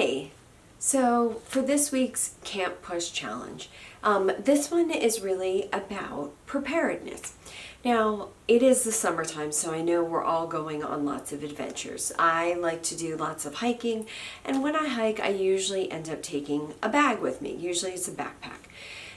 Hey, so for this week's Camp P.U.S.H challenge, this one is really about preparedness. Now, it is the summertime, so I know we're all going on lots of adventures. I like to do lots of hiking, and when I hike, I usually end up taking a bag with me. Usually it's a backpack.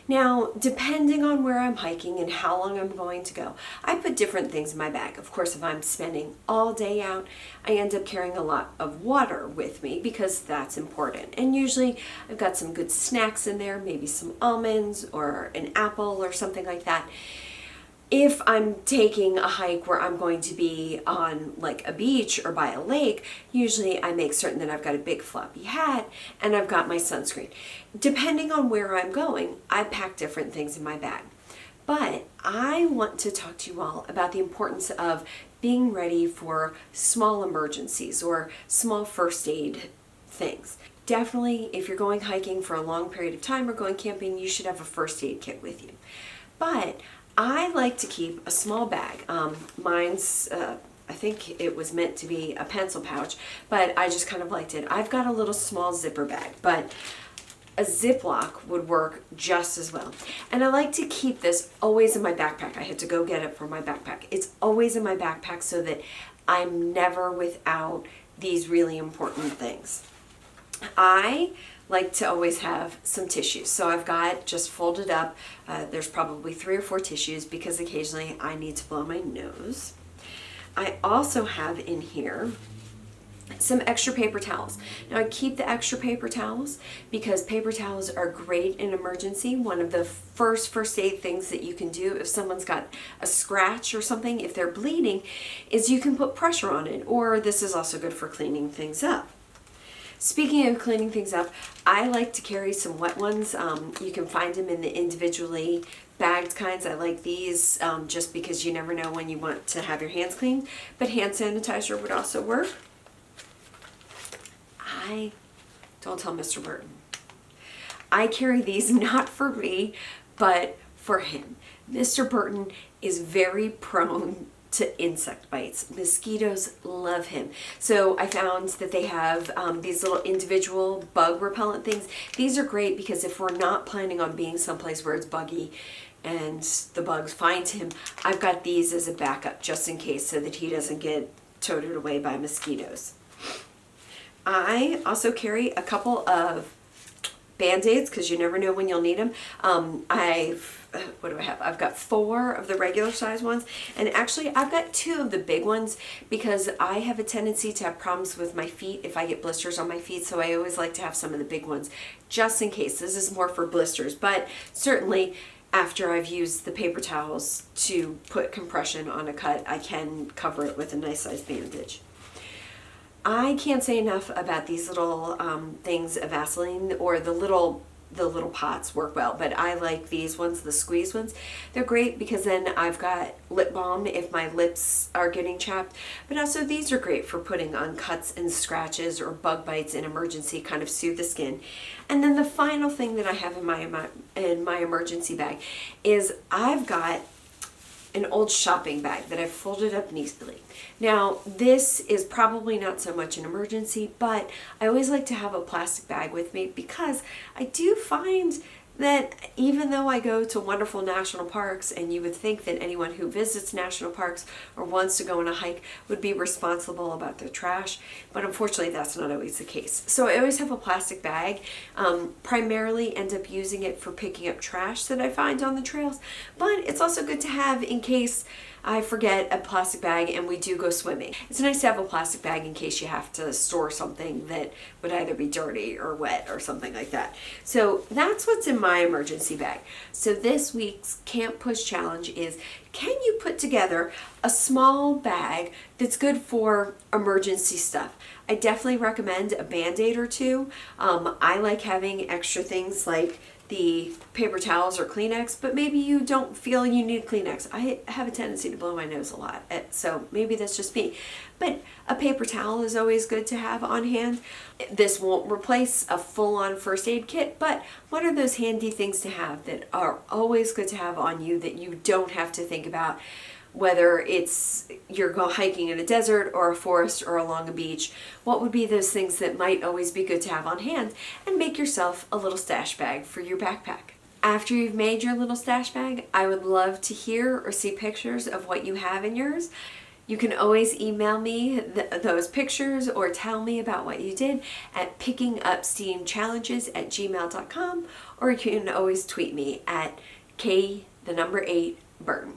Now, depending on where I'm hiking and how long I'm going to go, I put different things in my bag. Of course, if I'm spending all day out, I end up carrying a lot of water with me because that's important. And usually I've got some good snacks in there, maybe some almonds or an apple or something like that. If I'm taking a hike where I'm going to be on like a beach or by a lake, usually I make certain that I've got a big floppy hat and I've got my sunscreen. Depending on where I'm going, I pack different things in my bag. But I want to talk to you all about the importance of being ready for small emergencies or small first aid things. Definitely, if you're going hiking for a long period of time or going camping, you should have a first aid kit with you. But I like to keep a small bag. Mine's, I think it was meant to be a pencil pouch, but I just kind of liked it. I've got a little small zipper bag, but a Ziploc would work just as well. And I like to keep this always in my backpack. I had to go get it from my backpack. It's always in my backpack so that I'm never without these really important things. I like to always have some tissues. So I've got just folded up, there's probably 3 or 4 tissues because occasionally I need to blow my nose. I also have in here some extra paper towels. Now I keep the extra paper towels because paper towels are great in emergency. One of the first aid things that you can do if someone's got a scratch or something, if they're bleeding, is you can put pressure on it, or this is also good for cleaning things up. Speaking of cleaning things up, I like to carry some wet ones. You can find them in the individually bagged kinds. I like these just because you never know when you want to have your hands clean. But hand sanitizer would also work. Don't tell Mr. Burton. I carry these not for me, but for him. Mr. Burton is very prone to insect bites. Mosquitoes love him. So I found that they have these little individual bug repellent things. These are great because if we're not planning on being someplace where it's buggy and the bugs find him, I've got these as a backup just in case so that he doesn't get toted away by mosquitoes. I also carry a couple of Band-Aids because you never know when you'll need them. What do I have? I've got 4 of the regular size ones, and actually I've got 2 of the big ones because I have a tendency to have problems with my feet if I get blisters on my feet, so I always like to have some of the big ones just in case. This is more for blisters, but certainly after I've used the paper towels to put compression on a cut, I can cover it with a nice size bandage. I can't say enough about these little things of Vaseline, or the little pots work well, but I like these ones, the squeeze ones. They're great because then I've got lip balm if my lips are getting chapped, but also these are great for putting on cuts and scratches or bug bites in emergency, kind of soothe the skin. And then the final thing that I have in my emergency bag is I've got an old shopping bag that I've folded up neatly. Now, this is probably not so much an emergency, but I always like to have a plastic bag with me because I do find that even though I go to wonderful national parks, and you would think that anyone who visits national parks or wants to go on a hike would be responsible about their trash, but unfortunately that's not always the case. So I always have a plastic bag, primarily end up using it for picking up trash that I find on the trails, but it's also good to have in case I forget a plastic bag and we do go swimming. It's nice to have a plastic bag in case you have to store something that would either be dirty or wet or something like that. So that's what's in my emergency bag. So this week's Camp P.U.S.H challenge is, can you put together a small bag that's good for emergency stuff? I definitely recommend a Band-Aid or 2. I like having extra things like the paper towels or Kleenex, but maybe you don't feel you need Kleenex. I have a tendency to blow my nose a lot, so maybe that's just me. But a paper towel is always good to have on hand. This won't replace a full-on first aid kit, but what are those handy things to have that are always good to have on you that you don't have to think about whether it's you're go hiking in a desert or a forest or along a beach. What would be those things that might always be good to have on hand? And make yourself a little stash bag for your backpack. After you've made your little stash bag, I would love to hear or see pictures of what you have in yours. You can always email me those pictures or tell me about what you did at pickingupsteamchallenges@gmail.com, or you can always tweet me at K8Burton.